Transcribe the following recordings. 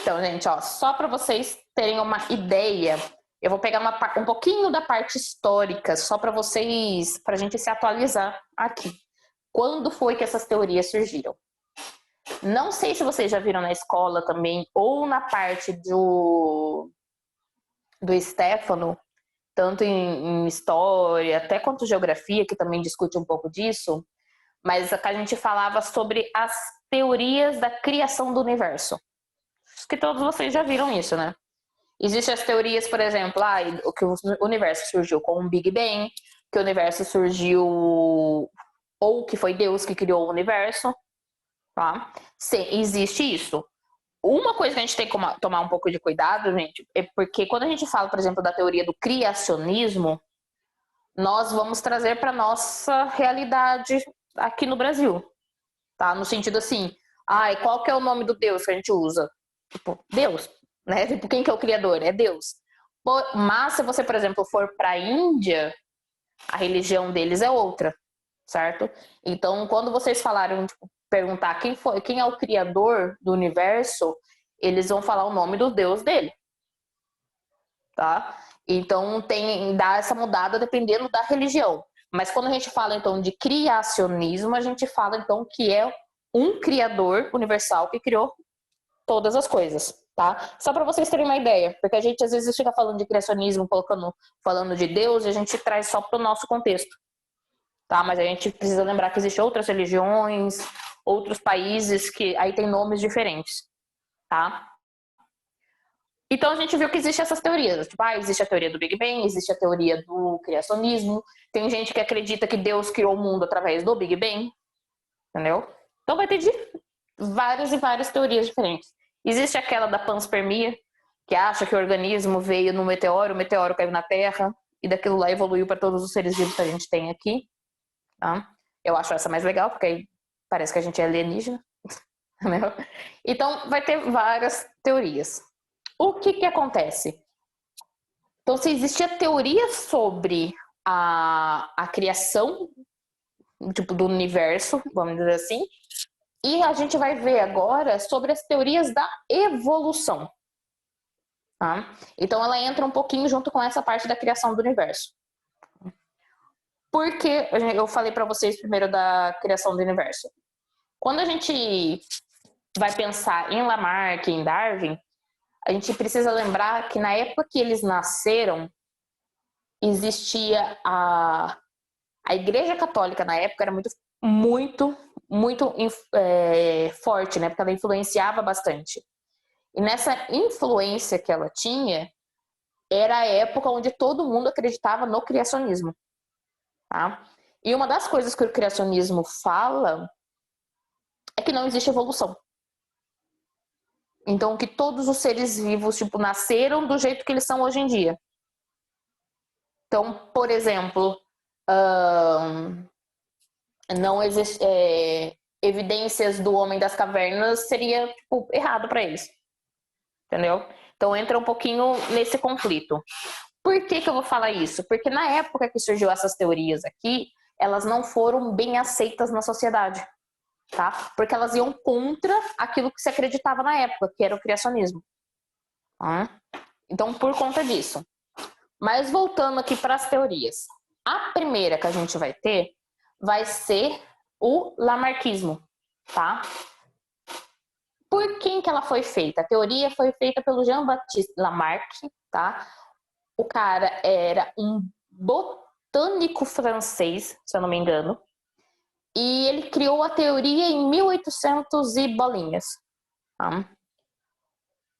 Então, gente, ó, só para vocês terem uma ideia, eu vou pegar um pouquinho da parte histórica, só para vocês, para a gente se atualizar aqui. Quando foi que essas teorias surgiram? Não sei se vocês já viram na escola também, ou na parte do Stefano, tanto em história, até quanto geografia, que também discute um pouco disso, mas a gente falava sobre as teorias da criação do universo. Acho que todos vocês já viram isso, né? Existem as teorias, por exemplo, que o universo surgiu com um Big Bang, que o universo surgiu, ou que foi Deus que criou o universo, tá? Sim, existe isso. Uma coisa que a gente tem que tomar um pouco de cuidado, gente, é porque quando a gente fala, por exemplo, da teoria do criacionismo, nós vamos trazer para nossa realidade aqui no Brasil, tá? No sentido assim, qual que é o nome do Deus que a gente usa? Tipo, Deus, né? Tipo, quem que é o criador? É Deus. Mas se você, por exemplo, for para a Índia, a religião deles é outra, certo? Então, quando vocês falaram, tipo, perguntar quem é o criador do universo, eles vão falar o nome do Deus dele, tá? Então, dá essa mudada dependendo da religião. Mas quando a gente fala, então, de criacionismo, a gente fala, então, que é um criador universal que criou todas as coisas, tá? Só para vocês terem uma ideia, porque a gente às vezes fica falando de criacionismo, falando de Deus, e a gente traz só para o nosso contexto, tá? Mas a gente precisa lembrar que existem outras religiões, outros países que aí tem nomes diferentes, tá? Então a gente viu que existem essas teorias, tipo, existe a teoria do Big Bang, existe a teoria do criacionismo, tem gente que acredita que Deus criou o mundo através do Big Bang, entendeu? Então vai ter várias e várias teorias diferentes. Existe aquela da panspermia, que acha que o organismo veio no meteoro, o meteoro caiu na Terra, e daquilo lá evoluiu para todos os seres vivos que a gente tem aqui. Tá? Eu acho essa mais legal, porque aí parece que a gente é alienígena. Então, vai ter várias teorias. O que acontece? Então, se existia teoria sobre a criação, tipo, do universo, vamos dizer assim, e a gente vai ver agora sobre as teorias da evolução. Tá? Então, ela entra um pouquinho junto com essa parte da criação do universo. Por que eu falei para vocês primeiro da criação do universo? Quando a gente vai pensar em Lamarck, em Darwin, a gente precisa lembrar que na época que eles nasceram, existia a Igreja Católica na época era muito forte, né? Porque ela influenciava bastante. E nessa influência que ela tinha, era a época onde todo mundo acreditava no criacionismo. Tá? E uma das coisas que o criacionismo fala é que não existe evolução. Então, que todos os seres vivos, tipo, nasceram do jeito que eles são hoje em dia. Então, por exemplo, não existe evidências do homem das cavernas seria tipo, errado para eles. Entendeu? Então entra um pouquinho nesse conflito. Por que eu vou falar isso? Porque na época que surgiu essas teorias aqui, elas não foram bem aceitas na sociedade, tá? Porque elas iam contra aquilo que se acreditava na época, que era o criacionismo. Tá? Então, por conta disso. Mas voltando aqui para as teorias. A primeira que a gente vai ter vai ser o lamarquismo, tá? Por quem que ela foi feita? A teoria foi feita pelo Jean-Baptiste Lamarck, tá? O cara era um botânico francês, se eu não me engano, e ele criou a teoria em 1800 e bolinhas. Tá?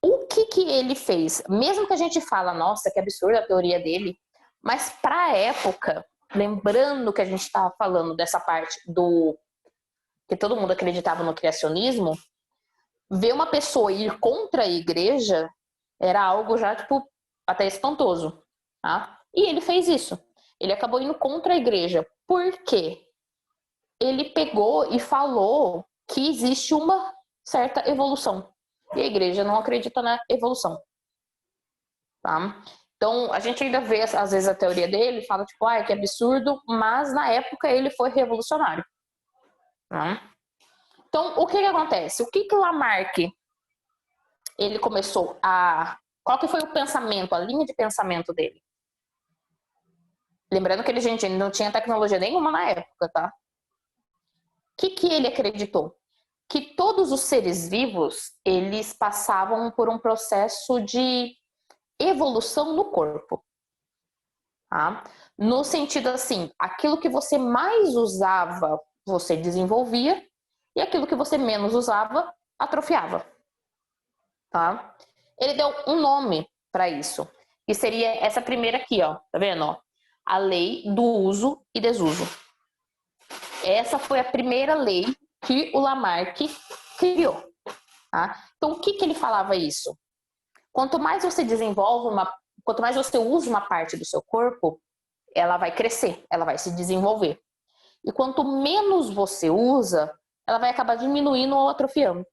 O que ele fez? Mesmo que a gente fala, nossa, que absurda a teoria dele, mas para a época, lembrando que a gente estava falando dessa parte do que todo mundo acreditava no criacionismo, ver uma pessoa ir contra a igreja era algo já, tipo, até espantoso. Tá? E ele fez isso. Ele acabou indo contra a igreja. Por quê? Ele pegou e falou que existe uma certa evolução. E a igreja não acredita na evolução. Tá? Então, a gente ainda vê, às vezes, a teoria dele, fala, tipo, que absurdo, mas na época ele foi revolucionário. Tá? Então, o que acontece? O que Lamarck ele começou a... Qual que foi o pensamento, a linha de pensamento dele? Lembrando que ele não tinha tecnologia nenhuma na época, tá? O que ele acreditou? Que todos os seres vivos, eles passavam por um processo de evolução no corpo. Tá? No sentido assim, aquilo que você mais usava, você desenvolvia, e aquilo que você menos usava, atrofiava. Tá? Ele deu um nome para isso, que seria essa primeira aqui, ó, tá vendo? Ó? A lei do uso e desuso. Essa foi a primeira lei que o Lamarck criou. Tá? Então, o que ele falava isso? Quanto mais você quanto mais você usa uma parte do seu corpo, ela vai crescer, ela vai se desenvolver. E quanto menos você usa, ela vai acabar diminuindo ou atrofiando.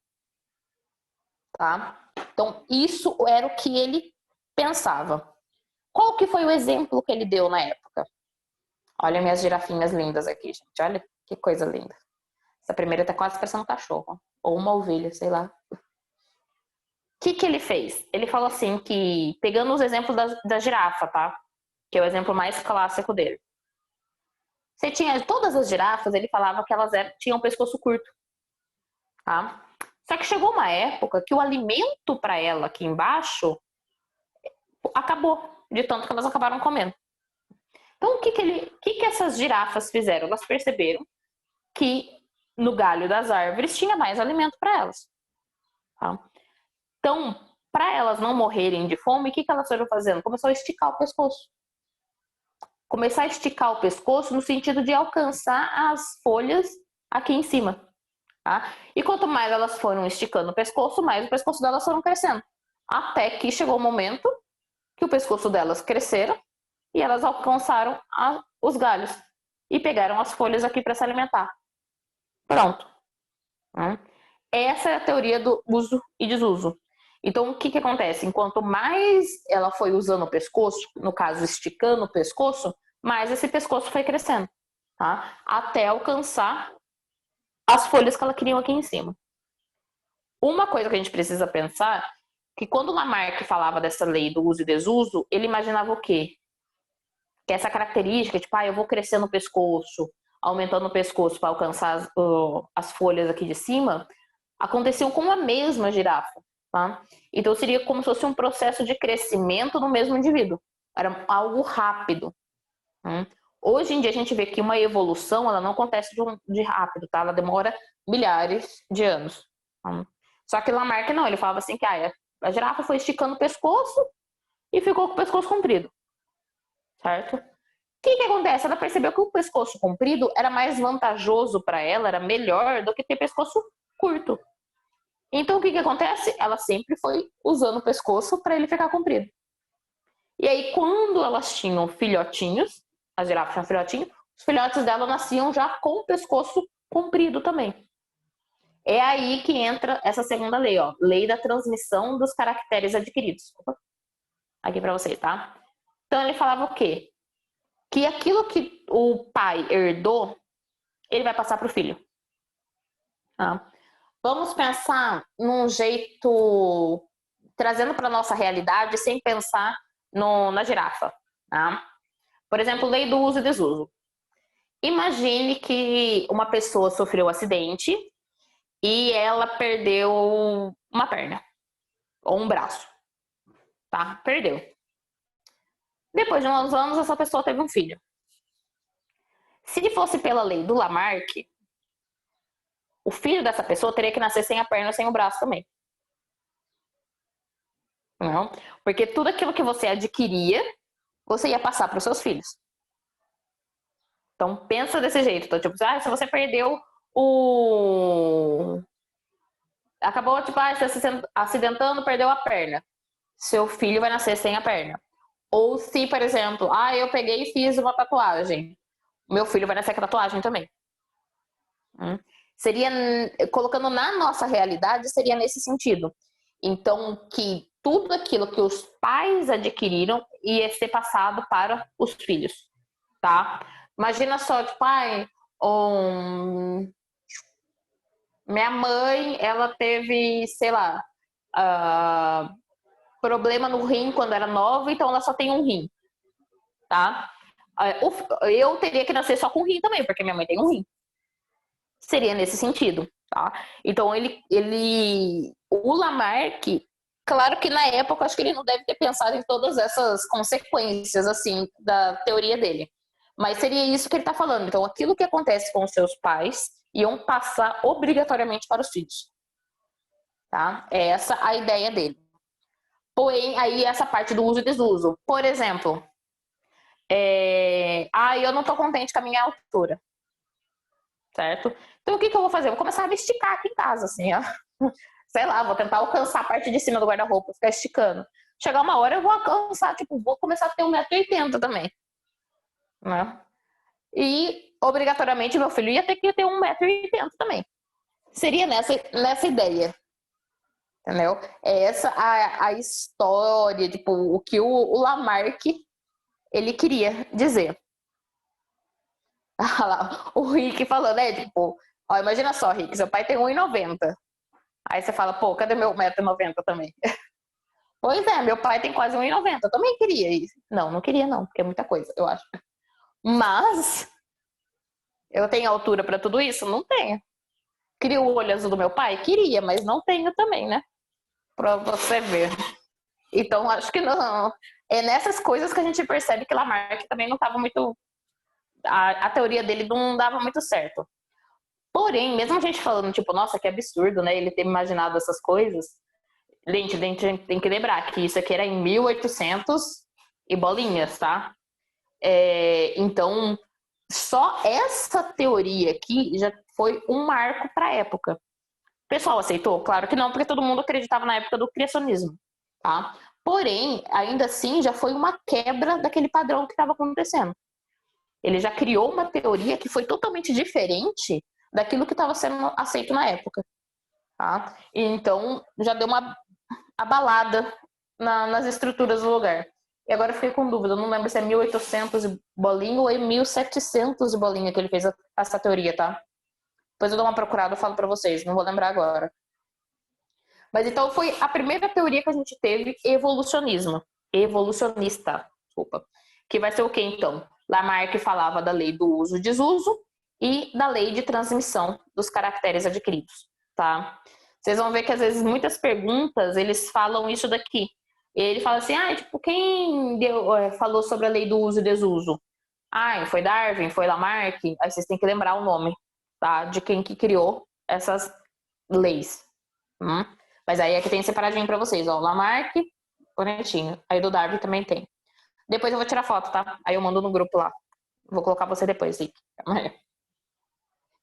Tá? Então, isso era o que ele pensava. Qual que foi o exemplo que ele deu na época? Olha minhas girafinhas lindas aqui, gente. Olha que coisa linda. Essa primeira tá quase parecendo um cachorro. Ou uma ovelha, sei lá. O que ele fez? Ele falou assim que, pegando os exemplos da girafa, tá? Que é o exemplo mais clássico dele. Você tinha todas as girafas, ele falava que elas tinham um pescoço curto. Tá? Só que chegou uma época que o alimento para ela aqui embaixo acabou, de tanto que elas acabaram comendo. Então, o que essas girafas fizeram? Elas perceberam que no galho das árvores tinha mais alimento para elas. Tá? Então, para elas não morrerem de fome, o que elas foram fazendo? Começou a esticar o pescoço. Começar a esticar o pescoço no sentido de alcançar as folhas aqui em cima. Tá? E quanto mais elas foram esticando o pescoço, mais o pescoço delas foram crescendo. Até que chegou o momento que o pescoço delas cresceram e elas alcançaram os galhos e pegaram as folhas aqui para se alimentar. Pronto. Essa é a teoria do uso e desuso. Então, o que acontece? Enquanto mais ela foi usando o pescoço, no caso, esticando o pescoço, mais esse pescoço foi crescendo, tá? Até alcançar as folhas que ela queria aqui em cima. Uma coisa que a gente precisa pensar, que quando Lamarck falava dessa lei do uso e desuso, ele imaginava o quê? Que essa característica, tipo, eu vou crescer no pescoço, aumentando o pescoço para alcançar as folhas aqui de cima, aconteciam com a mesma girafa. Tá? Então seria como se fosse um processo de crescimento no mesmo indivíduo. Era algo rápido. Hoje em dia a gente vê que uma evolução ela não acontece de rápido, tá? Ela demora milhares de anos. Só que Lamarck não, ele falava assim que a girafa foi esticando o pescoço e ficou com o pescoço comprido. Certo? O que acontece? Ela percebeu que o pescoço comprido era mais vantajoso para ela, era melhor do que ter pescoço curto. Então, o que acontece? Ela sempre foi usando o pescoço para ele ficar comprido. E aí, quando elas tinham filhotinhos, as girafas tinham filhotinho, os filhotes dela nasciam já com o pescoço comprido também. É aí que entra essa segunda lei, ó, lei da transmissão dos caracteres adquiridos. Opa. Aqui para vocês, tá? Então, ele falava o quê? Que aquilo que o pai herdou, ele vai passar para o filho. Tá? Vamos pensar num jeito, trazendo para a nossa realidade, sem pensar na girafa. Tá? Por exemplo, lei do uso e desuso. Imagine que uma pessoa sofreu um acidente e ela perdeu uma perna ou um braço. Tá? Perdeu. Depois de uns anos, essa pessoa teve um filho. Se fosse pela lei do Lamarck, o filho dessa pessoa teria que nascer sem a perna, sem o braço também. Não? Porque tudo aquilo que você adquiria, você ia passar para os seus filhos. Então, pensa desse jeito. Então, tipo, se você perdeu o... Acabou, tipo, se acidentando, perdeu a perna. Seu filho vai nascer sem a perna. Ou se, por exemplo, eu peguei e fiz uma tatuagem. Meu filho vai nascer com a tatuagem também. Seria, colocando na nossa realidade, seria nesse sentido. Então, que tudo aquilo que os pais adquiriram ia ser passado para os filhos, tá? Imagina só, tipo, minha mãe, ela teve, sei lá, problema no rim quando era nova, então ela só tem um rim, tá? Eu teria que nascer só com rim também, porque minha mãe tem um rim. Seria nesse sentido, tá? Então o Lamarck, claro que na época acho que ele não deve ter pensado em todas essas consequências assim da teoria dele. Mas seria isso que ele está falando. Então, aquilo que acontece com os seus pais iam passar obrigatoriamente para os filhos. Tá? É essa a ideia dele. Porém, aí essa parte do uso e desuso. Por exemplo, eu não estou contente com a minha altura. Certo? Então, o que eu vou fazer? Eu vou começar a me esticar aqui em casa, assim, ó. Sei lá, vou tentar alcançar a parte de cima do guarda-roupa, ficar esticando. Chegar uma hora eu vou alcançar, tipo, vou começar a ter 1,80 m também. Né? E, obrigatoriamente, meu filho ia ter que ter 1,80 m também. Seria nessa ideia. Entendeu? É essa a história, tipo, o que o Lamarck ele queria dizer. O Rick falando, tipo, ó, imagina só, Rick, seu pai tem 1,90 m. Aí você fala, pô, cadê meu 1,90 m também? Pois é, meu pai tem quase 1,90 m. Eu também queria isso. Não queria não, porque é muita coisa, eu acho. Mas eu tenho altura para tudo isso? Não tenho. Queria o olho azul do meu pai? Queria, mas não tenho também, né? Pra você ver. Então, acho que não. É nessas coisas que a gente percebe que Lamarck também não estava muito... A teoria dele não dava muito certo. Porém, mesmo a gente falando, tipo, nossa, que absurdo, né? Ele ter imaginado essas coisas. Gente, a gente tem que lembrar que isso aqui era em 1800 e bolinhas, tá? Então, só essa teoria aqui já foi um marco para a época. O pessoal aceitou? Claro que não, porque todo mundo acreditava na época do criacionismo, tá? Porém, ainda assim, já foi uma quebra daquele padrão que estava acontecendo. Ele já criou uma teoria que foi totalmente diferente daquilo que estava sendo aceito na época, tá? Então, já deu uma abalada nas estruturas do lugar. E agora eu fiquei com dúvida, eu não lembro se é 1800 e bolinha ou é 1700 e bolinha que ele fez essa teoria, tá? Depois eu dou uma procurada e falo pra vocês, não vou lembrar agora. Mas então foi a primeira teoria que a gente teve evolucionista, desculpa. Que vai ser o que então? Lamarck falava da lei do uso e desuso e da lei de transmissão dos caracteres adquiridos, tá? Vocês vão ver que às vezes muitas perguntas eles falam isso daqui. Ele fala assim, tipo, quem falou sobre a lei do uso e desuso? Foi Darwin, foi Lamarck? Aí vocês têm que lembrar o nome, tá? De quem que criou essas leis. Mas aí aqui tem separadinho pra vocês, ó. Lamarck, bonitinho. Aí do Darwin também tem. Depois eu vou tirar foto, tá? Aí eu mando no grupo lá. Vou colocar você depois, Rick.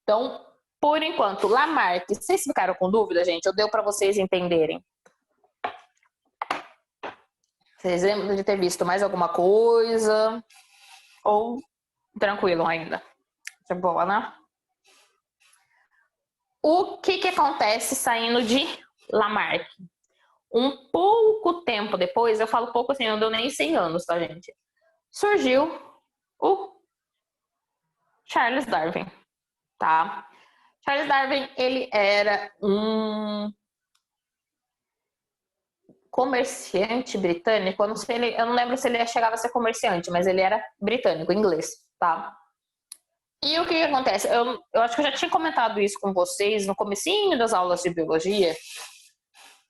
Então, por enquanto, Lamarck, vocês ficaram com dúvida, gente? Eu deu pra vocês entenderem. Vocês lembram de ter visto mais alguma coisa? Ou tranquilo ainda? De boa, né? O que acontece saindo de Lamarck? Um pouco tempo depois, eu falo pouco assim, não deu nem 100 anos, tá, gente? Surgiu o Charles Darwin, tá? Charles Darwin, ele era um comerciante britânico, eu não lembro se ele chegava a ser comerciante, mas ele era britânico, inglês, tá? E o que acontece? Eu acho que eu já tinha comentado isso com vocês no comecinho das aulas de biologia,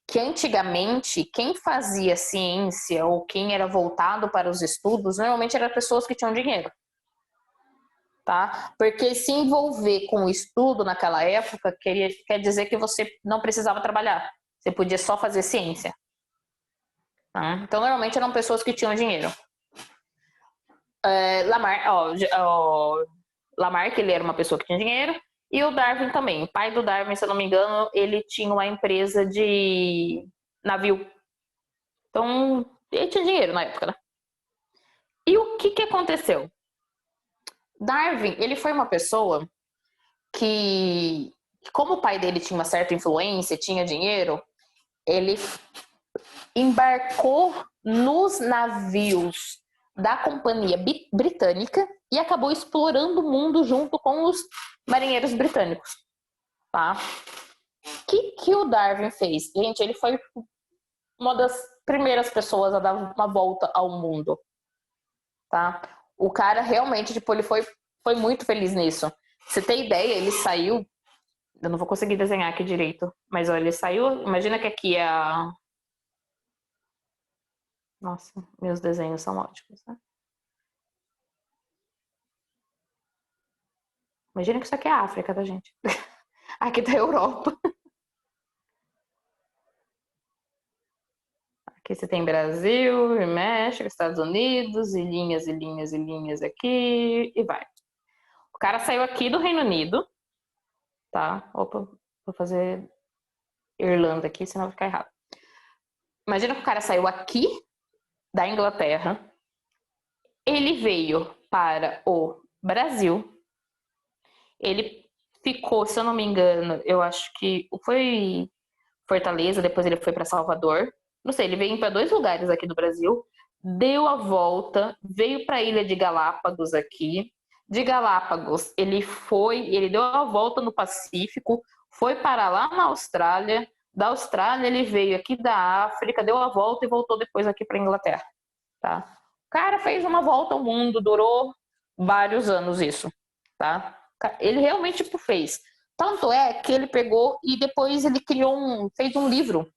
que antigamente quem fazia ciência ou quem era voltado para os estudos, normalmente eram pessoas que tinham dinheiro. Tá? Porque se envolver com o estudo naquela época quer dizer que você não precisava trabalhar. Você podia só fazer ciência. Tá? Então, normalmente eram pessoas que tinham dinheiro. Lamarck, ele era uma pessoa que tinha dinheiro. E o Darwin também. O pai do Darwin, se eu não me engano, ele tinha uma empresa de navio. Então, ele tinha dinheiro na época, né? E o que aconteceu? Darwin, ele foi uma pessoa que, como o pai dele tinha uma certa influência, tinha dinheiro, ele embarcou nos navios da companhia britânica e acabou explorando o mundo junto com os marinheiros britânicos, tá? O que o Darwin fez? Gente, ele foi uma das primeiras pessoas a dar uma volta ao mundo, tá? O cara realmente, tipo, ele foi muito feliz nisso. Você tem ideia, ele saiu... Eu não vou conseguir desenhar aqui direito, mas olha, ele saiu... Imagina que aqui é a... Nossa, meus desenhos são ótimos, né? Imagina que isso aqui é a África, da gente. Aqui tá a Europa. Aqui você tem Brasil, e México, Estados Unidos, ilhinhas, ilhinhas, ilhinhas aqui, e vai. O cara saiu aqui do Reino Unido, tá? Opa, vou fazer Irlanda aqui, senão vai ficar errado. Imagina que o cara saiu aqui da Inglaterra, ele veio para o Brasil, ele ficou, se eu não me engano, eu acho que foi Fortaleza, depois ele foi para Salvador. Não sei, ele veio para 2 lugares aqui do Brasil, deu a volta, veio para a ilha de Galápagos aqui. De Galápagos, ele deu a volta no Pacífico, foi parar lá na Austrália. Da Austrália, ele veio aqui da África, deu a volta e voltou depois aqui para Inglaterra, tá? O cara fez uma volta ao mundo, durou vários anos isso, tá? Ele realmente tipo, fez. Tanto é que ele pegou e depois ele fez um livro.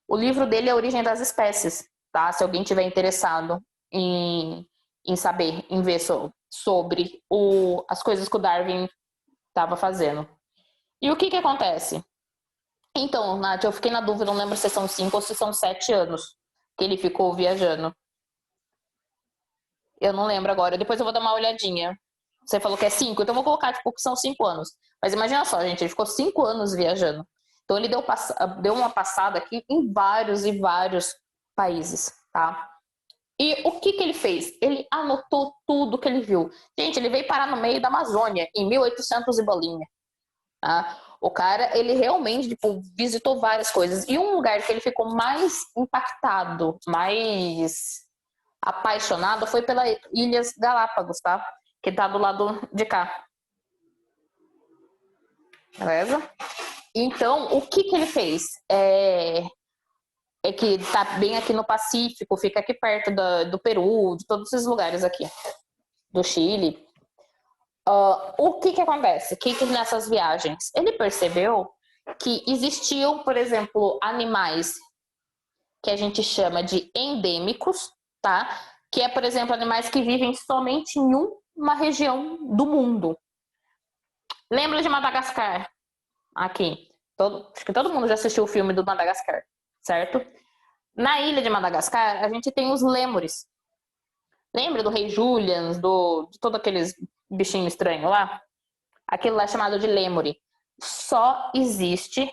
O livro dele é A Origem das Espécies, tá? Se alguém tiver interessado em saber, em ver sobre as coisas que o Darwin estava fazendo. E o que acontece? Então, Nath, eu fiquei na dúvida, não lembro se são 5 ou se são 7 anos que ele ficou viajando. Eu não lembro agora, depois eu vou dar uma olhadinha. Você falou que é 5, então eu vou colocar tipo, que são 5 anos. Mas imagina só, gente, ele ficou 5 anos viajando. Então ele deu uma passada aqui em vários e vários países, tá? E o que ele fez? Ele anotou tudo que ele viu. Gente, ele veio parar no meio da Amazônia, em 1800 e bolinha. Tá? O cara, ele realmente tipo, visitou várias coisas. E um lugar que ele ficou mais impactado, mais apaixonado, foi pelas Ilhas Galápagos, tá? Que tá do lado de cá. Beleza? Então, o que ele fez? É que tá bem aqui no Pacífico, fica aqui perto do Peru, de todos esses lugares aqui, do Chile. O que acontece? Que nessas viagens? Ele percebeu que existiam, por exemplo, animais que a gente chama de endêmicos, tá? Que é, por exemplo, animais que vivem somente em uma região do mundo. Lembra de Madagascar? Aqui. Acho que todo mundo já assistiu o filme do Madagascar, certo? Na ilha de Madagascar, a gente tem os lêmures. Lembra do Rei Julian, de todos aqueles bichinhos estranhos lá? Aquilo lá é chamado de lêmure. Só existe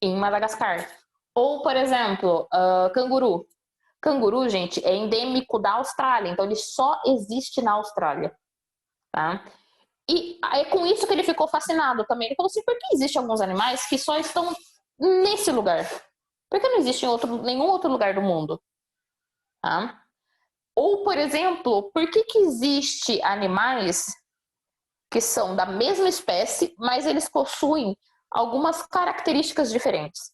em Madagascar. Ou, por exemplo, canguru. Canguru, gente, é endêmico da Austrália, então ele só existe na Austrália. Tá? E é com isso que ele ficou fascinado também. Ele falou assim, por que existem alguns animais que só estão nesse lugar? Por que não existe em nenhum outro lugar do mundo? Tá? Ou, por exemplo, por que existe animais que são da mesma espécie, mas eles possuem algumas características diferentes?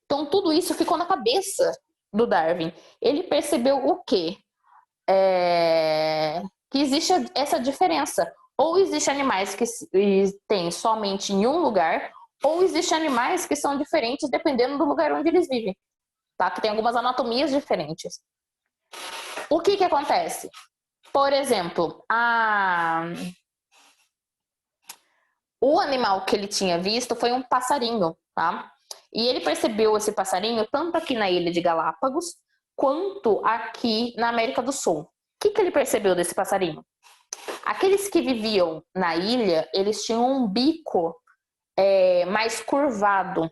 Então, tudo isso ficou na cabeça do Darwin. Ele percebeu o quê? Que existe essa diferença. Ou existem animais que têm somente em um lugar, ou existem animais que são diferentes dependendo do lugar onde eles vivem. Tá? Que tem algumas anatomias diferentes. O que acontece? Por exemplo, o animal que ele tinha visto foi um passarinho, tá? E ele percebeu esse passarinho tanto aqui na ilha de Galápagos, quanto aqui na América do Sul. O que ele percebeu desse passarinho? Aqueles que viviam na ilha, eles tinham um bico mais curvado,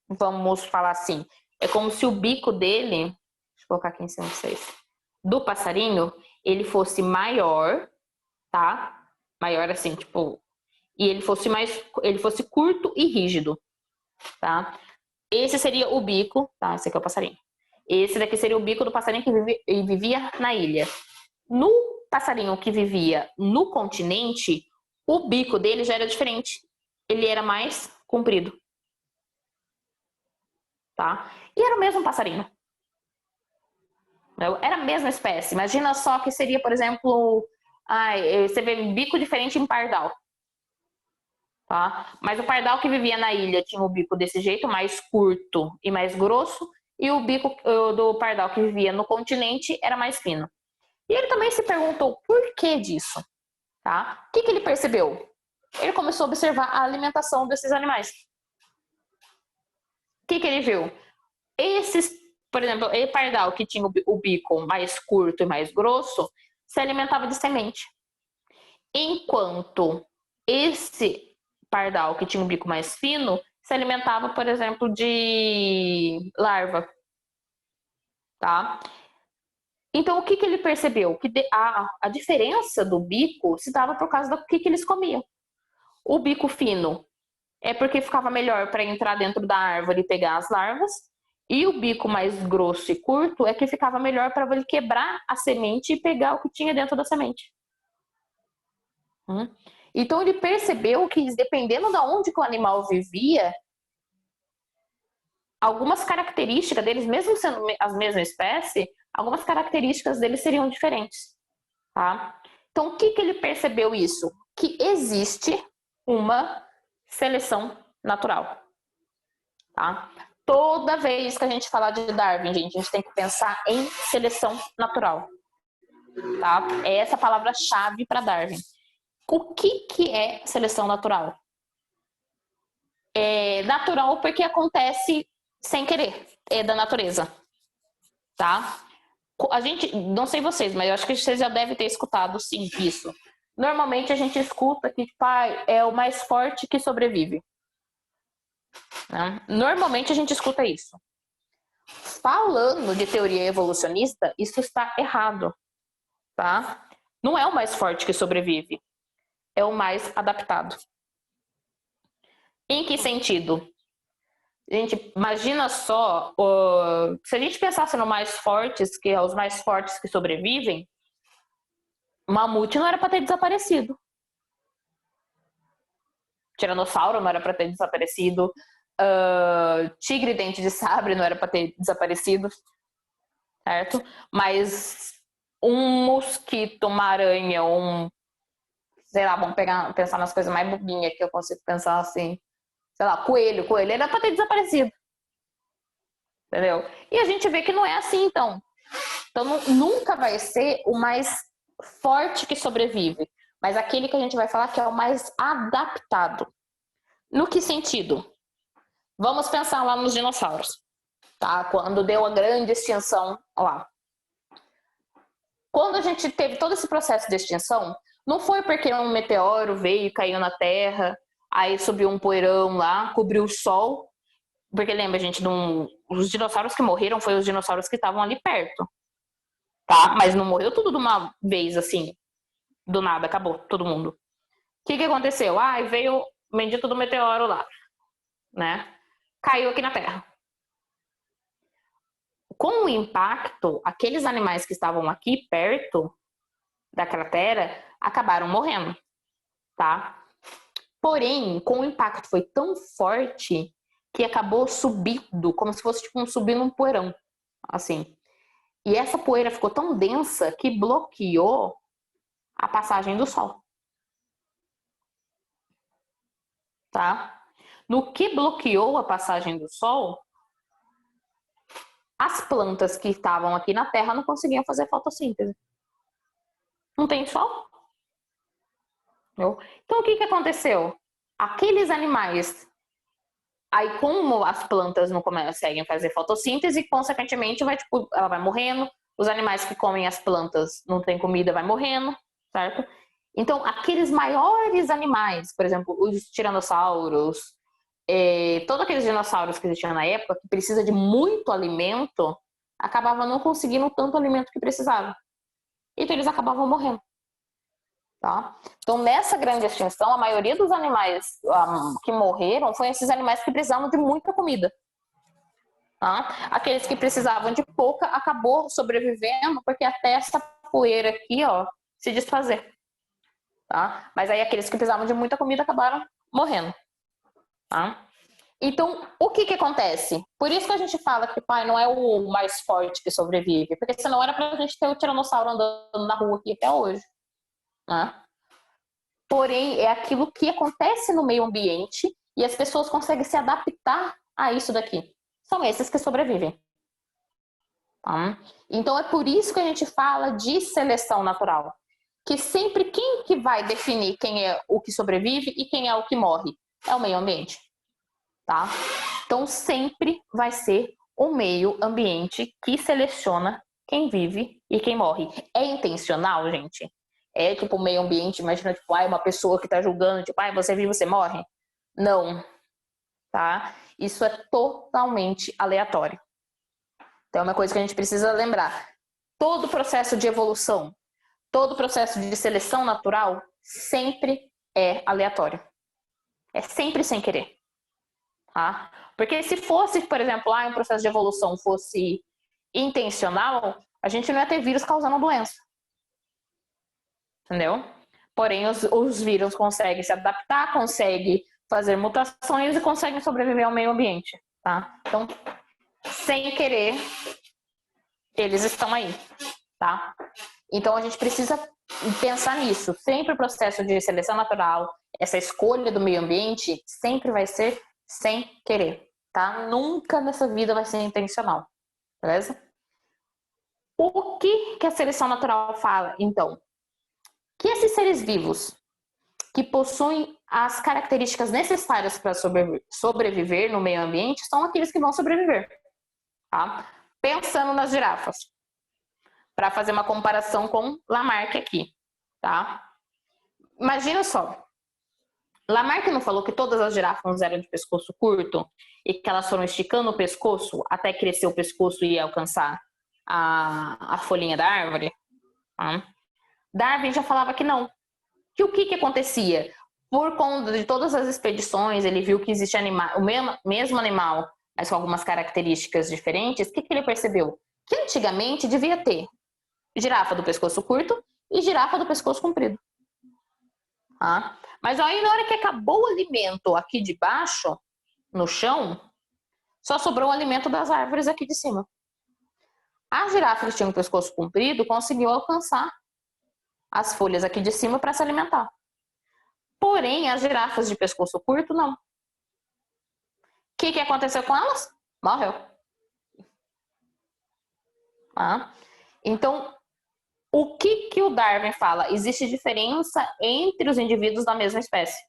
vamos falar assim. É como se o bico dele, deixa eu colocar aqui em cima de vocês, do passarinho, ele fosse maior, tá? Maior assim, tipo, e ele fosse curto e rígido, tá? Esse seria o bico, tá? Esse aqui é o passarinho. Esse daqui seria o bico do passarinho que vivia na ilha. No passarinho que vivia no continente, o bico dele já era diferente. Ele era mais comprido. Tá? E era o mesmo passarinho. Era a mesma espécie. Imagina só que seria, por exemplo, você vê um bico diferente em pardal. Tá? Mas o pardal que vivia na ilha tinha o bico desse jeito, mais curto e mais grosso, e o bico do pardal que vivia no continente era mais fino. E ele também se perguntou por que disso. Tá? O que ele percebeu? Ele começou a observar a alimentação desses animais. O que ele viu? Esses, por exemplo, o pardal que tinha o bico mais curto e mais grosso se alimentava de semente. Enquanto esse pardal que tinha o bico mais fino se alimentava, por exemplo, de larva. Tá? Então, o que ele percebeu? Que a diferença do bico se dava por causa do que eles comiam. O bico fino é porque ficava melhor para entrar dentro da árvore e pegar as larvas. E o bico mais grosso e curto é que ficava melhor para ele quebrar a semente e pegar o que tinha dentro da semente. Então ele percebeu que, dependendo de onde que o animal vivia, algumas características deles, mesmo sendo as mesmas espécies, algumas características deles seriam diferentes. Tá? Então o que ele percebeu isso? Que existe uma seleção natural. Tá? Toda vez que a gente falar de Darwin, gente, a gente tem que pensar em seleção natural. Tá? É essa a palavra-chave para Darwin. O que é seleção natural? É natural porque acontece sem querer, é da natureza. Tá? A gente, não sei vocês, mas eu acho que vocês já devem ter escutado sim isso. Normalmente a gente escuta que é o mais forte que sobrevive. Né? Normalmente a gente escuta isso. Falando de teoria evolucionista, isso está errado, tá? Não é o mais forte que sobrevive, é o mais adaptado. Em que sentido? Gente, imagina só, se a gente pensasse no mais fortes, que é os mais fortes que sobrevivem, mamute não era para ter desaparecido. Tiranossauro não era para ter desaparecido. Tigre dente de sabre não era para ter desaparecido. Certo? Mas um mosquito, uma aranha, sei lá, vamos pensar nas coisas mais bobinhas que eu consigo pensar assim. Sei lá, coelho era pra ter desaparecido. Entendeu? E a gente vê que não é assim, então. Então nunca vai ser o mais forte que sobrevive, mas aquele que a gente vai falar que é o mais adaptado. No que sentido? Vamos pensar lá nos dinossauros, tá? Quando deu a grande extinção lá. Quando a gente teve todo esse processo de extinção, não foi porque um meteoro veio e caiu na Terra, aí subiu um poeirão lá, cobriu o Sol. Porque lembra, gente, os dinossauros que morreram foram os dinossauros que estavam ali perto. Tá? Mas não morreu tudo de uma vez, assim. Do nada, acabou, todo mundo. O que aconteceu? Veio o bendito do meteoro lá, né? Caiu aqui na Terra. Com o impacto, aqueles animais que estavam aqui perto da cratera acabaram morrendo, tá? Porém, com o impacto foi tão forte que acabou subindo, como se fosse tipo subir num poeirão, assim. E essa poeira ficou tão densa que bloqueou a passagem do Sol. Tá? No que bloqueou a passagem do Sol, as plantas que estavam aqui na Terra não conseguiam fazer fotossíntese. Não tem Sol? Entendeu? Então, o que aconteceu? Aqueles animais, aí como as plantas não conseguem fazer fotossíntese, consequentemente ela vai morrendo, os animais que comem as plantas não têm comida, vai morrendo, certo? Então, aqueles maiores animais, por exemplo, os tiranossauros, todos aqueles dinossauros que existiam na época, que precisa de muito alimento, acabavam não conseguindo tanto alimento que precisava. Então, eles acabavam morrendo. Tá? Então, nessa grande extinção, a maioria dos animais que morreram foram esses animais que precisavam de muita comida. Tá? Aqueles que precisavam de pouca acabou sobrevivendo porque até essa poeira aqui, ó, se desfazer. Tá? Mas aí aqueles que precisavam de muita comida acabaram morrendo. tá? Então, o que acontece? Por isso que a gente fala que o pai não é o mais forte que sobrevive, porque senão era pra gente ter o tiranossauro andando na rua aqui até hoje, né? Porém, é aquilo que acontece no meio ambiente e as pessoas conseguem se adaptar a isso daqui. São esses que sobrevivem. Tá? Então, é por isso que a gente fala de seleção natural. Que sempre quem que vai definir quem é o que sobrevive e quem é o que morre? É o meio ambiente. Tá? Então, sempre vai ser o meio ambiente que seleciona quem vive e quem morre. É intencional, gente? É tipo o meio ambiente, imagina, tipo, uma pessoa que tá julgando, tipo, você vive, você morre? Não, tá? Isso é totalmente aleatório. Então, é uma coisa que a gente precisa lembrar. Todo processo de evolução, todo processo de seleção natural sempre é aleatório. É sempre sem querer. Tá? Porque se fosse, por exemplo, um processo de evolução fosse intencional, a gente não ia ter vírus causando doença. Entendeu? Porém, os vírus conseguem se adaptar, conseguem fazer mutações e conseguem sobreviver ao meio ambiente. Tá? Então, sem querer, eles estão aí. Tá? Então, a gente precisa pensar nisso. Sempre o processo de seleção natural, essa escolha do meio ambiente, sempre vai ser sem querer. Tá? Nunca nessa vida vai ser intencional. Beleza? O que a seleção natural fala, então? Que esses seres vivos que possuem as características necessárias para sobreviver no meio ambiente são aqueles que vão sobreviver. Tá? Pensando nas girafas, para fazer uma comparação com Lamarck aqui. Tá? Imagina só, Lamarck não falou que todas as girafas eram de pescoço curto e que elas foram esticando o pescoço até crescer o pescoço e alcançar a folhinha da árvore? Tá? Darwin já falava que não. Que o que acontecia? Por conta de todas as expedições, ele viu que existe o mesmo animal, mas com algumas características diferentes. O que ele percebeu? Que antigamente devia ter girafa do pescoço curto e girafa do pescoço comprido. Tá? Mas aí, na hora que acabou o alimento aqui de baixo, no chão, só sobrou o alimento das árvores aqui de cima. A girafa que tinha um pescoço comprido conseguiu alcançar as folhas aqui de cima para se alimentar. Porém, as girafas de pescoço curto, não. O que aconteceu com elas? Morreu. Ah. Então, o que o Darwin fala? Existe diferença entre os indivíduos da mesma espécie.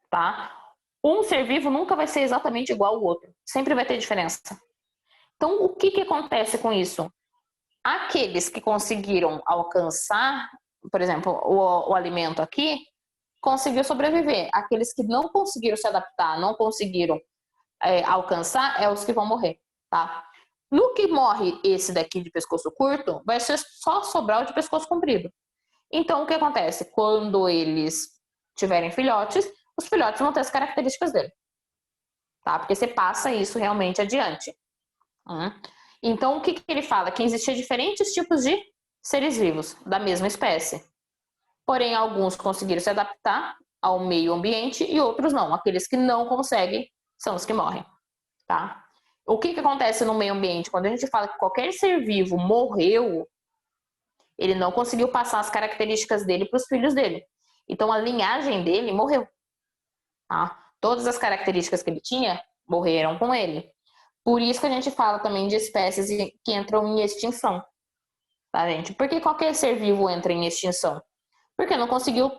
Tá? Um ser vivo nunca vai ser exatamente igual ao outro. Sempre vai ter diferença. Então, o que acontece com isso? Aqueles que conseguiram alcançar, por exemplo, o alimento aqui, conseguiu sobreviver. Aqueles que não conseguiram se adaptar, não conseguiram alcançar, é os que vão morrer, tá? No que morre esse daqui de pescoço curto, vai ser só sobrar o de pescoço comprido. Então, o que acontece? Quando eles tiverem filhotes, os filhotes vão ter as características dele, tá? Porque você passa isso realmente adiante. Então, o que ele fala? Que existiam diferentes tipos de seres vivos da mesma espécie. Porém, alguns conseguiram se adaptar ao meio ambiente e outros não. Aqueles que não conseguem são os que morrem, tá? O que acontece no meio ambiente? Quando a gente fala que qualquer ser vivo morreu, ele não conseguiu passar as características dele para os filhos dele. Então, a linhagem dele morreu. Tá? Todas as características que ele tinha morreram com ele. Por isso que a gente fala também de espécies que entram em extinção. Tá, gente? Por que qualquer ser vivo entra em extinção? Porque não conseguiu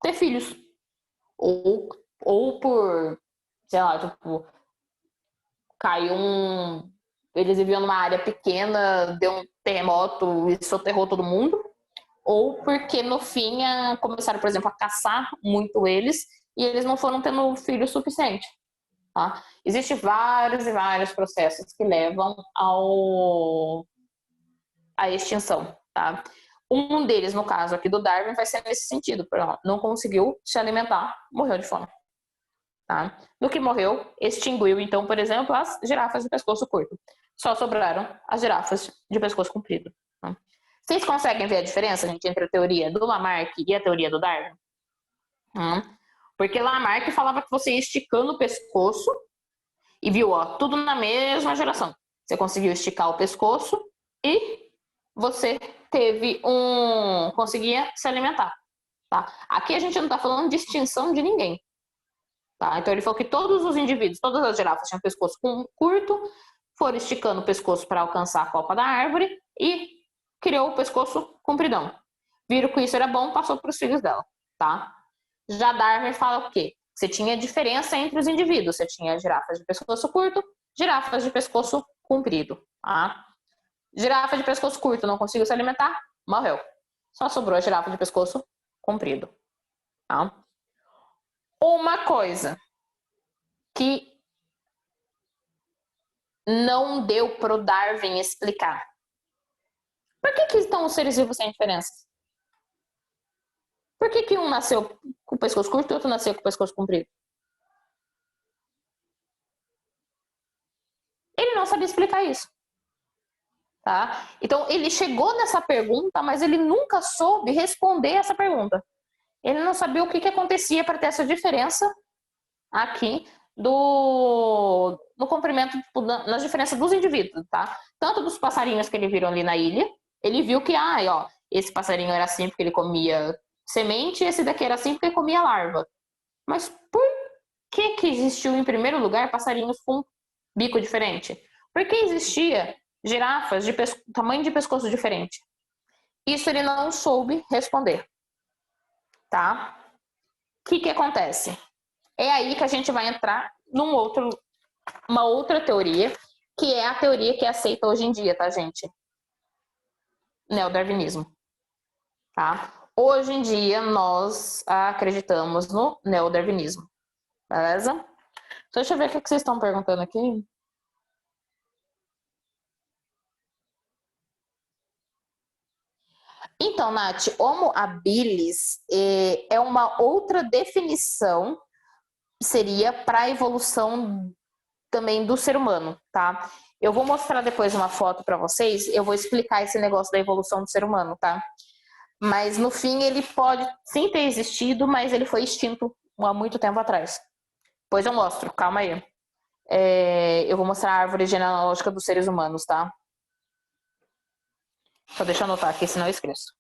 ter filhos. Ou por, sei lá, tipo, caiu eles viviam numa área pequena, deu um terremoto e soterrou todo mundo. Ou porque no fim começaram, por exemplo, a caçar muito eles e eles não foram tendo filho suficiente. Tá? Existem vários e vários processos que levam à extinção. Tá? Um deles, no caso aqui do Darwin, vai ser nesse sentido. Não conseguiu se alimentar, morreu de fome. Tá? No que morreu, extinguiu, então, por exemplo, as girafas de pescoço curto. Só sobraram as girafas de pescoço comprido. Tá? Vocês conseguem ver a diferença, gente, entre a teoria do Lamarck e a teoria do Darwin? Porque Lamarck falava que você ia esticando o pescoço e viu, ó, tudo na mesma geração. Você conseguiu esticar o pescoço e você conseguia se alimentar, tá? Aqui a gente não tá falando de extinção de ninguém, tá? Então ele falou que todos os indivíduos, todas as girafas tinham pescoço curto, foram esticando o pescoço para alcançar a copa da árvore e criou o pescoço compridão. Viram que isso era bom, passou para os filhos dela, tá? Já Darwin fala o quê? Você tinha diferença entre os indivíduos. Você tinha girafas de pescoço curto, girafas de pescoço comprido, tá? Girafa de pescoço curto não conseguiu se alimentar, morreu. Só sobrou a girafa de pescoço comprido, tá? Uma coisa que não deu pro Darwin explicar. Por que estão os seres vivos sem diferenças? Por que um nasceu com o pescoço curto e outro nasceu com o pescoço comprido? Ele não sabia explicar isso. Tá? Então, ele chegou nessa pergunta, mas ele nunca soube responder essa pergunta. Ele não sabia o que acontecia para ter essa diferença aqui no comprimento, nas diferenças dos indivíduos, tá? Tanto dos passarinhos que ele viram ali na ilha, ele viu que, ó, esse passarinho era assim porque ele comia semente, e esse daqui era assim porque ele comia larva. Mas por que existiu, em primeiro lugar, passarinhos com bico diferente? Por que existia girafas de tamanho de pescoço diferente? Isso ele não soube responder, tá? O que acontece? É aí que a gente vai entrar uma outra teoria, que é a teoria que é aceita hoje em dia, tá, gente? Neodarwinismo, tá? Hoje em dia, nós acreditamos no neodarwinismo, beleza? Então, deixa eu ver o que vocês estão perguntando aqui. Então, Nath, Homo habilis é uma outra definição, seria para a evolução também do ser humano, tá? Eu vou mostrar depois uma foto para vocês, eu vou explicar esse negócio da evolução do ser humano, tá? Mas no fim ele pode sim ter existido, mas ele foi extinto há muito tempo atrás. Depois eu mostro, calma aí. Eu vou mostrar a árvore genealógica dos seres humanos, tá? Só deixa eu anotar aqui, senão eu esqueço.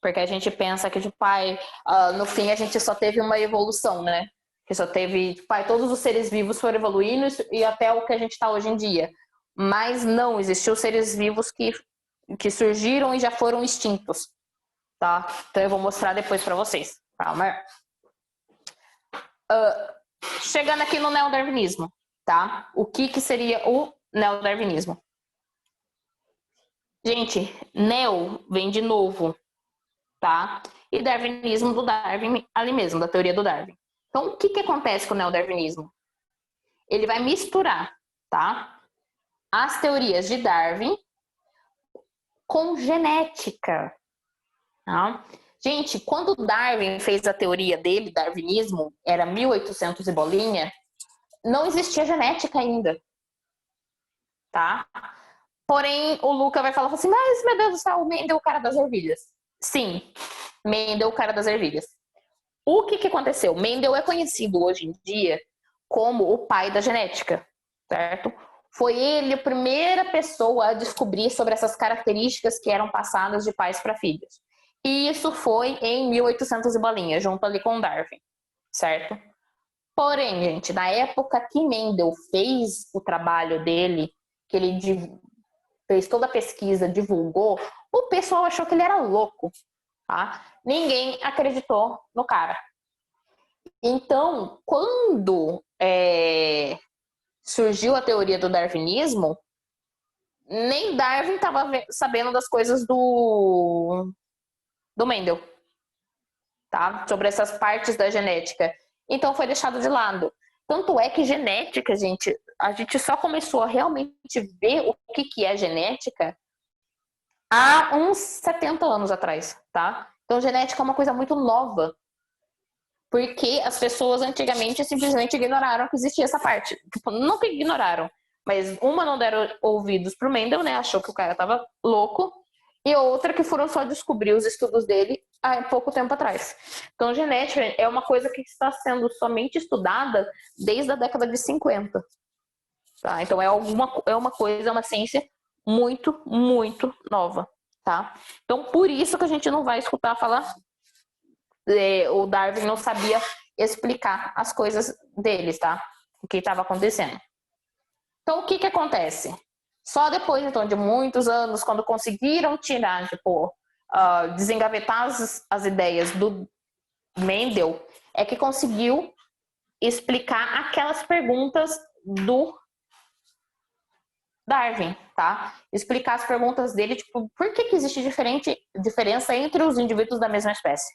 Porque a gente pensa que, tipo, no fim a gente só teve uma evolução, né? Que só teve, tipo, todos os seres vivos foram evoluindo e até o que a gente está hoje em dia. Mas não, existiu seres vivos que surgiram e já foram extintos, tá? Então eu vou mostrar depois para vocês. Calma. Chegando aqui no neodarwinismo, tá? O que seria o neodarwinismo? Gente, neo vem de novo, tá? E darwinismo do Darwin, ali mesmo, da teoria do Darwin. Então, o que acontece com o neodarwinismo? Ele vai misturar, tá? As teorias de Darwin com genética, tá? Gente, quando Darwin fez a teoria dele, darwinismo, era 1800 e bolinha, não existia genética ainda, tá? Porém, o Luca vai falar assim, mas, meu Deus do céu, o Mendel é o cara das ervilhas. Sim, Mendel é o cara das ervilhas. O que aconteceu? Mendel é conhecido hoje em dia como o pai da genética, certo? Foi ele a primeira pessoa a descobrir sobre essas características que eram passadas de pais para filhos. E isso foi em 1800 e bolinha, junto ali com Darwin, certo? Porém, gente, na época que Mendel fez o trabalho dele, que ele fez toda a pesquisa, divulgou, o pessoal achou que ele era louco, tá? Ninguém acreditou no cara. Então, quando surgiu a teoria do darwinismo, nem Darwin estava sabendo das coisas do Mendel, tá? Sobre essas partes da genética. Então foi deixado de lado. Tanto é que genética, gente, a gente só começou a realmente ver o que é genética há uns 70 anos atrás, tá? Então genética é uma coisa muito nova. Porque as pessoas antigamente simplesmente ignoraram que existia essa parte. Tipo, não que ignoraram, Mas uma não deram ouvidos pro Mendel, né? Achou que o cara tava louco. E outra que foram só descobrir os estudos dele há pouco tempo atrás. Então, genética é uma coisa que está sendo somente estudada desde a década de 50. Tá? Então, é uma coisa, é uma ciência muito, muito nova. Tá? Então, por isso que a gente não vai escutar falar. O Darwin não sabia explicar as coisas deles, tá? O que estava acontecendo. Então, o que acontece? Só depois, então, de muitos anos, quando conseguiram tirar, tipo, desengavetar as ideias do Mendel, é que conseguiu explicar aquelas perguntas do Darwin, tá? Explicar as perguntas dele, tipo, por que existe diferença entre os indivíduos da mesma espécie?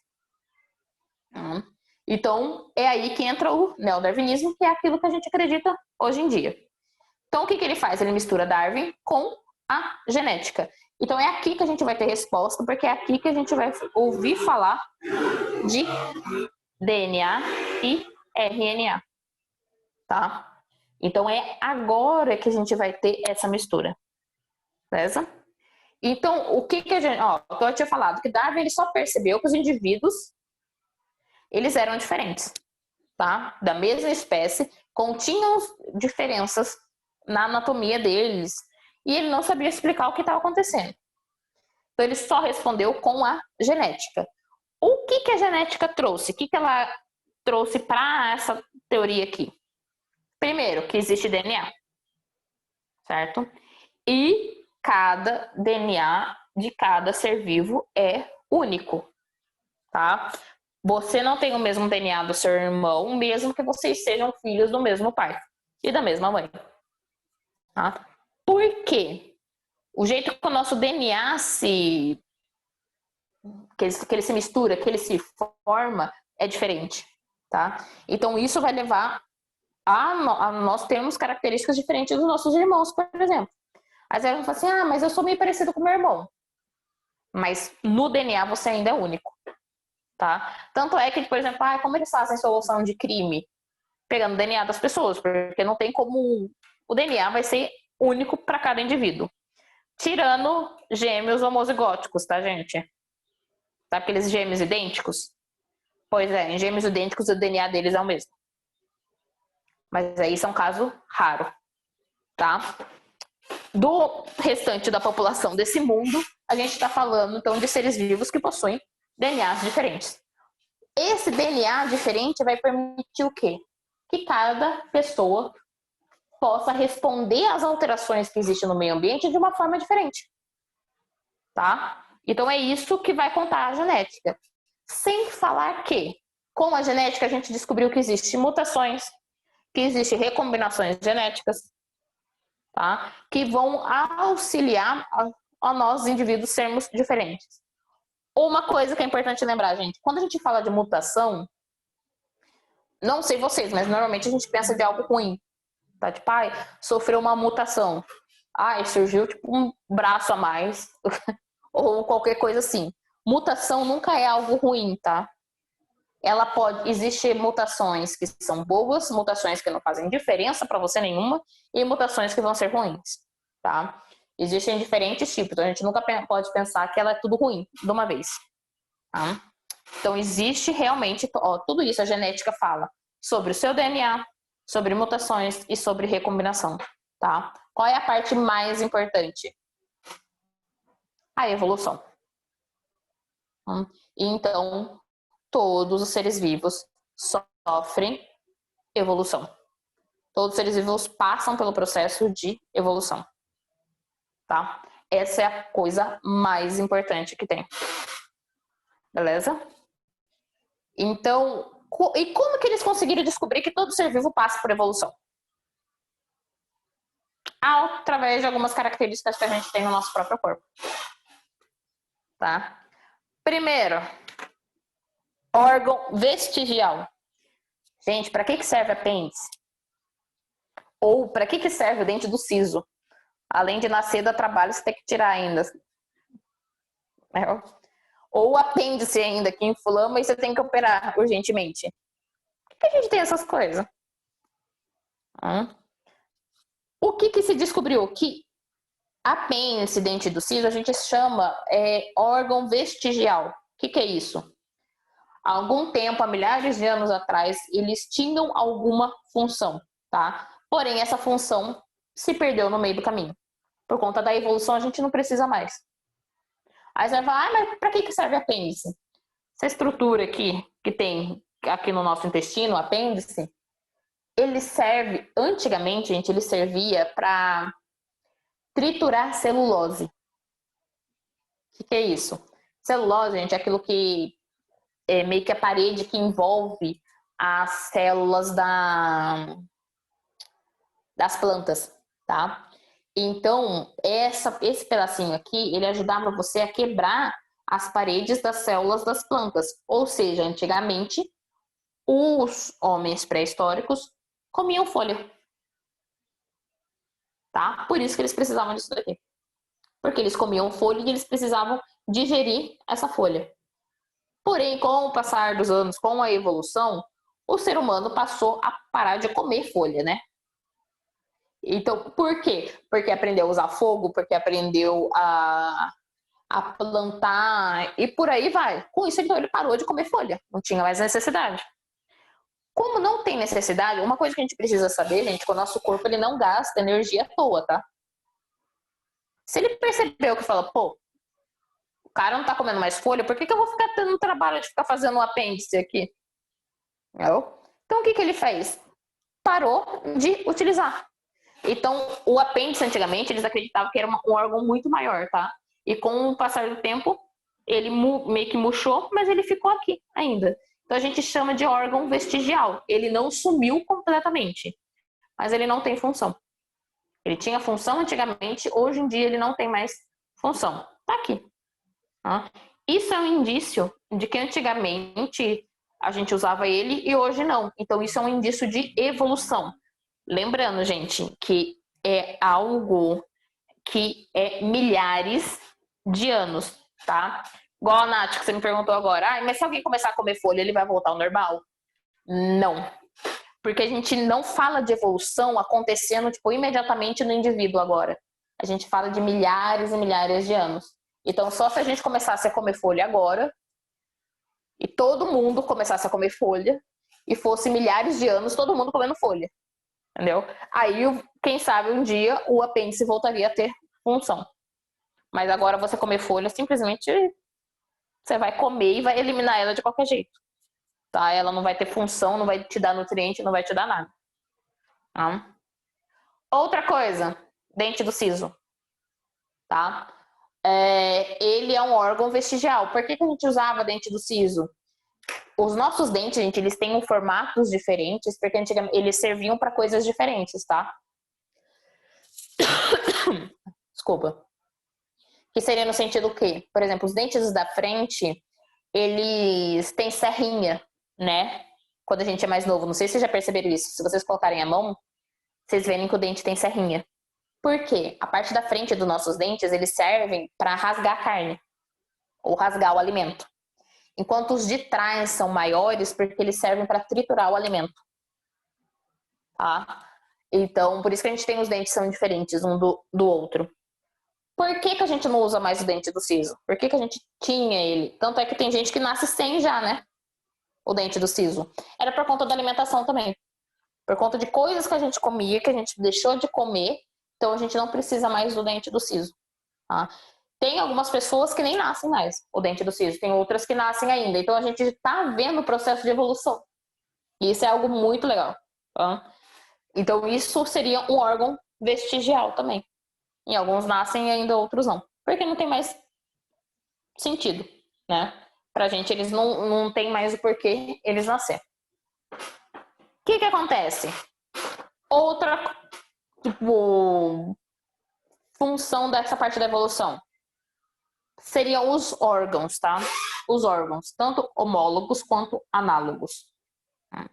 Então, é aí que entra o neodarwinismo, que é aquilo que a gente acredita hoje em dia. Então, o que ele faz? Ele mistura Darwin com a genética. Então, é aqui que a gente vai ter resposta, porque é aqui que a gente vai ouvir falar de DNA e RNA, tá? Então, é agora que a gente vai ter essa mistura, beleza? Então, o que a gente... eu tinha falado que Darwin ele só percebeu que os indivíduos, eles eram diferentes, tá? Da mesma espécie, continham diferenças na anatomia deles, e ele não sabia explicar o que estava acontecendo. Então, ele só respondeu com a genética. O que a genética trouxe? O que ela trouxe para essa teoria aqui? Primeiro, que existe DNA, certo? E cada DNA de cada ser vivo é único, tá? Você não tem o mesmo DNA do seu irmão, mesmo que vocês sejam filhos do mesmo pai e da mesma mãe. Tá? Por quê? O jeito que o nosso DNA que ele se mistura, que ele se forma, é diferente, tá? Então, isso vai levar a nós termos características diferentes dos nossos irmãos, por exemplo. Às vezes, fala assim, mas eu sou meio parecido com meu irmão. Mas no DNA você ainda é único, tá? Tanto é que, por exemplo, como eles fazem solução de crime? Pegando o DNA das pessoas, porque não tem como... O DNA vai ser único para cada indivíduo. Tirando gêmeos homozigóticos, tá, gente? Sabe aqueles gêmeos idênticos? Pois é, em gêmeos idênticos o DNA deles é o mesmo. Mas aí isso é um caso raro, tá? Do restante da população desse mundo, a gente está falando, então, de seres vivos que possuem DNAs diferentes. Esse DNA diferente vai permitir o quê? Que cada pessoa possa responder às alterações que existem no meio ambiente de uma forma diferente, tá? Então é isso que vai contar a genética. Sem falar que, com a genética, a gente descobriu que existem mutações, que existem recombinações genéticas, tá? Que vão auxiliar a nós, indivíduos, sermos diferentes. Uma coisa que é importante lembrar, gente, quando a gente fala de mutação, não sei vocês, mas normalmente a gente pensa de algo ruim, tá? Tipo, sofreu uma mutação. Surgiu tipo um braço a mais, ou qualquer coisa assim. Mutação nunca é algo ruim, tá? Existir mutações que são boas, mutações que não fazem diferença para você nenhuma, e mutações que vão ser ruins, tá? Existem diferentes tipos, então a gente nunca pode pensar que ela é tudo ruim de uma vez, tá? Então existe realmente, tudo isso a genética fala sobre o seu DNA, sobre mutações e sobre recombinação, tá? Qual é a parte mais importante? A evolução. Então, todos os seres vivos sofrem evolução. Todos os seres vivos passam pelo processo de evolução, tá? Essa é a coisa mais importante que tem. Beleza? Então, e como que eles conseguiram descobrir que todo ser vivo passa por evolução? Através de algumas características que a gente tem no nosso próprio corpo. Tá? Primeiro, órgão vestigial. Gente, para que serve apêndice? Ou para que serve o dente do siso? Além de nascer, dá trabalho, você tem que tirar ainda. Ou apêndice ainda, que inflama e você tem que operar urgentemente. Por que a gente tem essas coisas? O que se descobriu? Que apêndice, dente do siso, a gente chama órgão vestigial. O que é isso? Há algum tempo, há milhares de anos atrás, eles tinham alguma função, tá? Porém, essa função se perdeu no meio do caminho. Por conta da evolução, a gente não precisa mais. Aí você vai falar, mas para que serve apêndice? Essa estrutura aqui, que tem aqui no nosso intestino, o apêndice, ele serve, antigamente, gente, ele servia para triturar celulose. O que é isso? Celulose, gente, é aquilo que é meio que a parede que envolve as células das plantas, tá? Então, esse pedacinho aqui, ele ajudava você a quebrar as paredes das células das plantas. Ou seja, antigamente, os homens pré-históricos comiam folha. Tá? Por isso que eles precisavam disso daqui. Porque eles comiam folha e eles precisavam digerir essa folha. Porém, com o passar dos anos, com a evolução, o ser humano passou a parar de comer folha, né? Então, por quê? Porque aprendeu a usar fogo, porque aprendeu a plantar e por aí vai. Com isso, então, ele parou de comer folha. Não tinha mais necessidade. Como não tem necessidade, uma coisa que a gente precisa saber, gente, que o nosso corpo ele não gasta energia à toa, tá? Se ele percebeu que fala, pô, o cara não tá comendo mais folha, por que eu vou ficar tendo trabalho de ficar fazendo um apêndice aqui? Não? Então, o que ele fez? Parou de utilizar. Então, o apêndice, antigamente, eles acreditavam que era um órgão muito maior, tá? E com o passar do tempo, ele meio que murchou, mas ele ficou aqui ainda. Então, a gente chama de órgão vestigial. Ele não sumiu completamente, mas ele não tem função. Ele tinha função antigamente, hoje em dia ele não tem mais função. Tá aqui. Tá? Isso é um indício de que antigamente a gente usava ele e hoje não. Então, isso é um indício de evolução. Lembrando, gente, que é algo que é milhares de anos, tá? Igual a Nath, que você me perguntou agora. Mas se alguém começar a comer folha, ele vai voltar ao normal? Não. Porque a gente não fala de evolução acontecendo, tipo, imediatamente no indivíduo agora. A gente fala de milhares e milhares de anos. Então, só se a gente começasse a comer folha agora, e todo mundo começasse a comer folha, e fosse milhares de anos todo mundo comendo folha. Entendeu? Aí, quem sabe, um dia o apêndice voltaria a ter função. Mas agora você comer folha, simplesmente você vai comer e vai eliminar ela de qualquer jeito. Tá? Ela não vai ter função, não vai te dar nutriente, não vai te dar nada. Tá? Outra coisa, dente do siso. Tá? Ele é um órgão vestigial. Por que a gente usava dente do siso? Os nossos dentes, gente, eles têm formatos diferentes, porque antigamente eles serviam para coisas diferentes, tá? Desculpa. Que seria no sentido que, por exemplo, os dentes da frente, eles têm serrinha, né? Quando a gente é mais novo. Não sei se vocês já perceberam isso. Se vocês colocarem a mão, vocês verem que o dente tem serrinha. Por quê? A parte da frente dos nossos dentes, eles servem para rasgar a carne ou rasgar o alimento. Enquanto os de trás são maiores porque eles servem para triturar o alimento. Tá? Então, por isso que a gente tem os dentes são diferentes um do outro. Por que a gente não usa mais o dente do siso? Por que a gente tinha ele? Tanto é que tem gente que nasce sem já, né? O dente do siso. Era por conta da alimentação também. Por conta de coisas que a gente comia, que a gente deixou de comer. Então, a gente não precisa mais do dente do siso. Tá? Tem algumas pessoas que nem nascem mais o dente do siso. Tem outras que nascem ainda. Então, a gente está vendo o processo de evolução. E isso é algo muito legal. Tá? Então, isso seria um órgão vestigial também. E alguns nascem e ainda outros não. Porque não tem mais sentido, né? Pra gente, eles não tem mais o porquê eles nascer. O que acontece? Outra, tipo, função dessa parte da evolução seriam os órgãos, tá? Os órgãos, tanto homólogos quanto análogos. O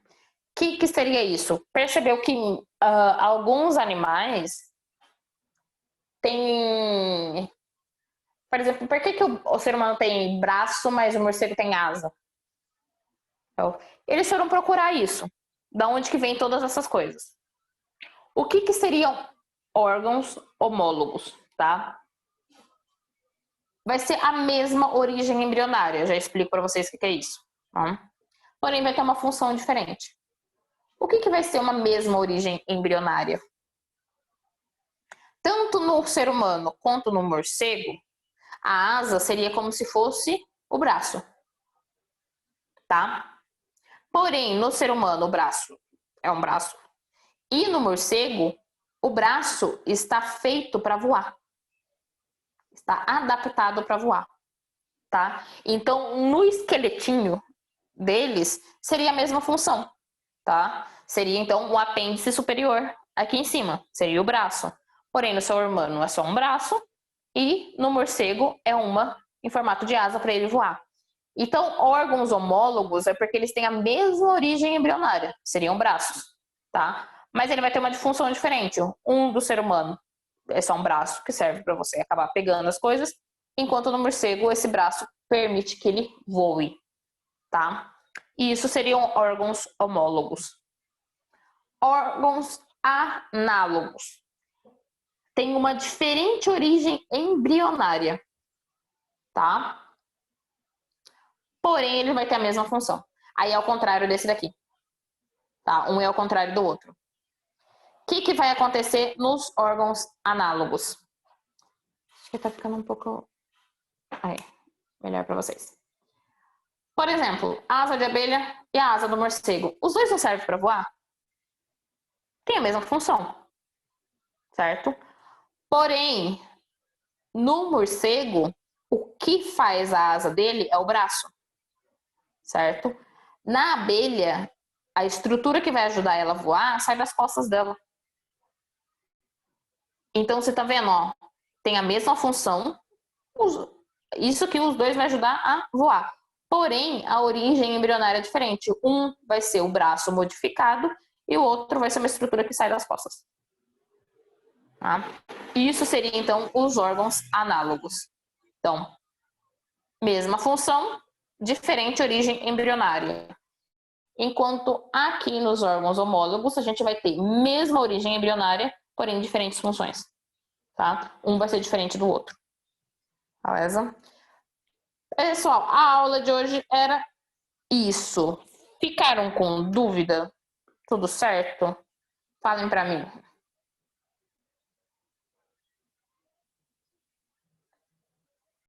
que seria isso? Percebeu que alguns animais têm... Por exemplo, por que o ser humano tem braço, mas o morcego tem asa? Então, eles foram procurar isso. Da onde que vem todas essas coisas? O que seriam órgãos homólogos, tá? Vai ser a mesma origem embrionária, eu já explico para vocês o que é isso. Tá? Porém, vai ter uma função diferente. O que vai ser uma mesma origem embrionária? Tanto no ser humano quanto no morcego, a asa seria como se fosse o braço, tá? Porém, no ser humano, o braço é um braço. E no morcego, o braço está feito para voar. Está adaptado para voar, tá? Então, no esqueletinho deles, seria a mesma função, tá? Seria, então, o apêndice superior aqui em cima, seria o braço. Porém, no ser humano é só um braço e no morcego é uma em formato de asa para ele voar. Então, órgãos homólogos é porque eles têm a mesma origem embrionária, seriam braços, tá? Mas ele vai ter uma função diferente. Um do ser humano é só um braço que serve para você acabar pegando as coisas, enquanto no morcego esse braço permite que ele voe, tá? E isso seriam órgãos homólogos. Órgãos análogos têm uma diferente origem embrionária, tá? Porém, ele vai ter a mesma função. Aí é ao contrário desse daqui, tá? Um é ao contrário do outro. O que vai acontecer nos órgãos análogos? Acho que tá ficando um pouco... Aí, melhor para vocês. Por exemplo, a asa de abelha e a asa do morcego. Os dois não servem para voar? Tem a mesma função, certo? Porém, no morcego, o que faz a asa dele é o braço, certo? Na abelha, a estrutura que vai ajudar ela a voar sai das costas dela. Então, você tá vendo, ó, tem a mesma função, isso que os dois vai ajudar a voar. Porém, a origem embrionária é diferente. Um vai ser o braço modificado e o outro vai ser uma estrutura que sai das costas. Tá? Isso seria, então, os órgãos análogos. Então, mesma função, diferente origem embrionária. Enquanto aqui nos órgãos homólogos, a gente vai ter mesma origem embrionária, porém diferentes funções. Tá? Um vai ser diferente do outro. Beleza? Pessoal, a aula de hoje era isso. Ficaram com dúvida? Tudo certo? Falem para mim.